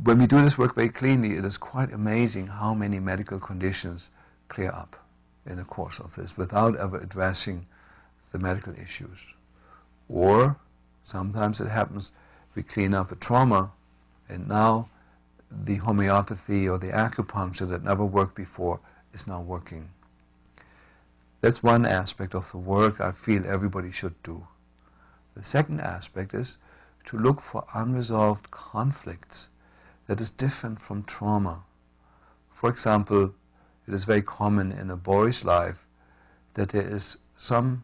when we do this work very cleanly, it is quite amazing how many medical conditions clear up in the course of this without ever addressing the medical issues. Or sometimes it happens, we clean up a trauma, and now the homeopathy or the acupuncture that never worked before is now working. That's one aspect of the work I feel everybody should do. The second aspect is to look for unresolved conflicts that is different from trauma. For example, it is very common in a boy's life that there is some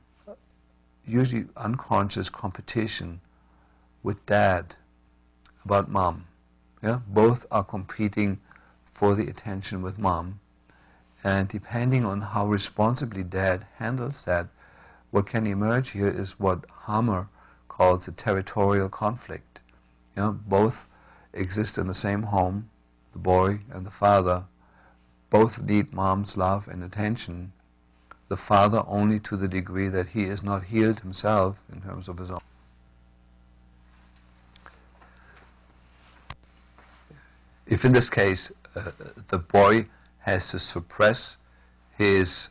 usually unconscious competition with dad about mom. Yeah? Both are competing for the attention with mom, and depending on how responsibly dad handles that, what can emerge here is what Hammer calls a territorial conflict. You know, both exist in the same home, the boy and the father. Both need mom's love and attention. The father only to the degree that he is not healed himself in terms of his own. If in this case the boy has to suppress his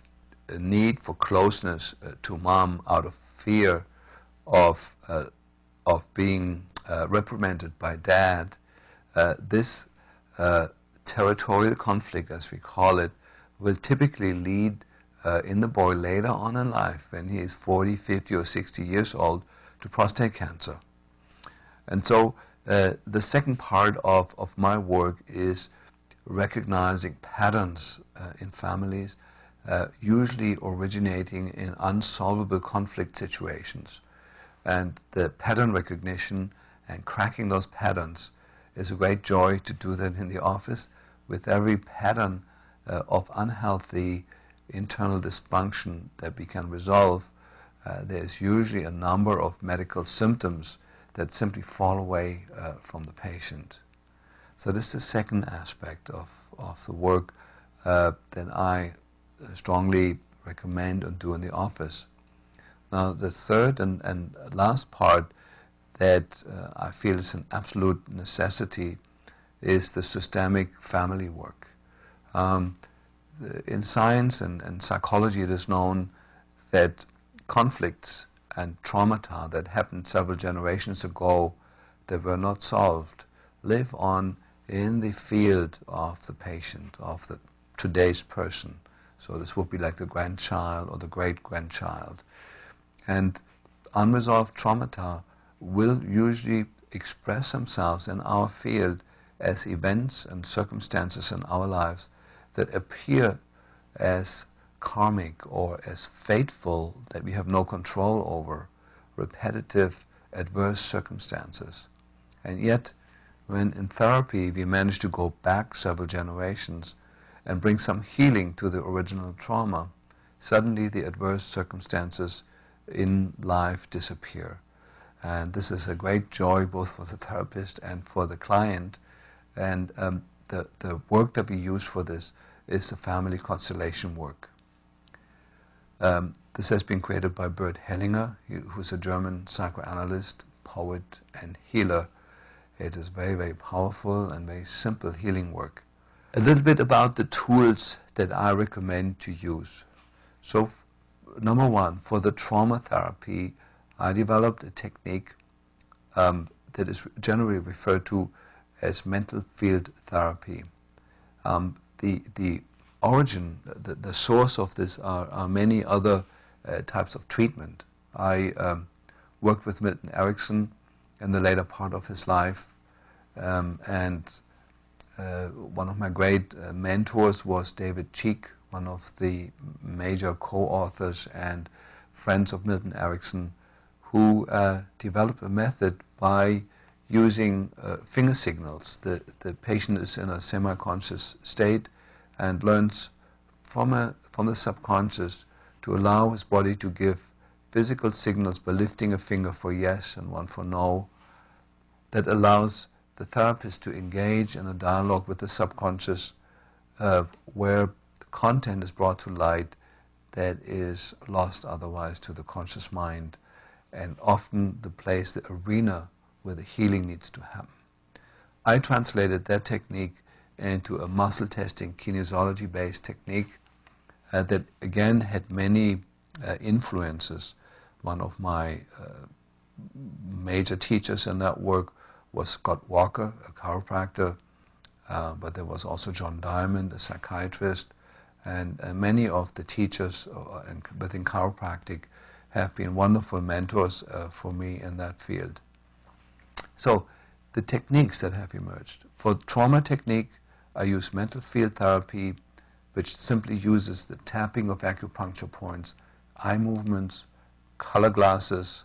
need for closeness to mom out of fear of being reprimanded by dad, this territorial conflict, as we call it, will typically lead in the boy later on in life, when he is 40, 50 or 60 years old, to prostate cancer. And so the second part of my work is recognizing patterns in families, usually originating in unsolvable conflict situations. And the pattern recognition and cracking those patterns is a great joy to do that in the office. With every pattern of unhealthy internal dysfunction that we can resolve, there's usually a number of medical symptoms that simply fall away from the patient. So this is the second aspect of the work that I strongly recommend and do in the office. Now the third and last part that I feel is an absolute necessity is the systemic family work. In science and psychology it is known that conflicts and traumata that happened several generations ago that were not solved live on in the field of the patient, of the today's person. So this would be like the grandchild or the great-grandchild. And unresolved traumata will usually express themselves in our field as events and circumstances in our lives that appear as karmic or as fateful, that we have no control over, repetitive, adverse circumstances. And yet, when in therapy we manage to go back several generations and bring some healing to the original trauma, suddenly the adverse circumstances in life disappear. And this is a great joy both for the therapist and for the client. And the work that we use for this is the family constellation work. This has been created by Bert Hellinger, who's a German psychoanalyst, poet, and healer. It is very, very powerful and very simple healing work. A little bit about the tools that I recommend to use. So, number one, for the trauma therapy, I developed a technique that is generally referred to as mental field therapy. The origin, the source of this are many other types of treatment. I worked with Milton Erickson in the later part of his life, and one of my great mentors was David Cheek, one of the major co-authors and friends of Milton Erickson, who developed a method by using finger signals. The patient is in a semi-conscious state and learns from the subconscious to allow his body to give physical signals by lifting a finger for yes and one for no, that allows the therapist to engage in a dialogue with the subconscious where the content is brought to light that is lost otherwise to the conscious mind, and often the place, the arena where the healing needs to happen. I translated that technique into a muscle testing kinesiology-based technique that again had many influences. One of my major teachers in that work was Scott Walker, a chiropractor, but there was also John Diamond, a psychiatrist, and many of the teachers within chiropractic have been wonderful mentors for me in that field. So the techniques that have emerged. For trauma technique, I use mental field therapy, which simply uses the tapping of acupuncture points, eye movements, color glasses,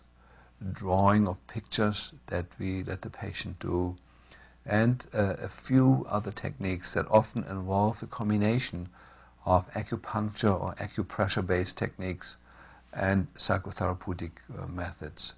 drawing of pictures that we let the patient do, and a few other techniques that often involve a combination of acupuncture or acupressure-based techniques and psychotherapeutic methods.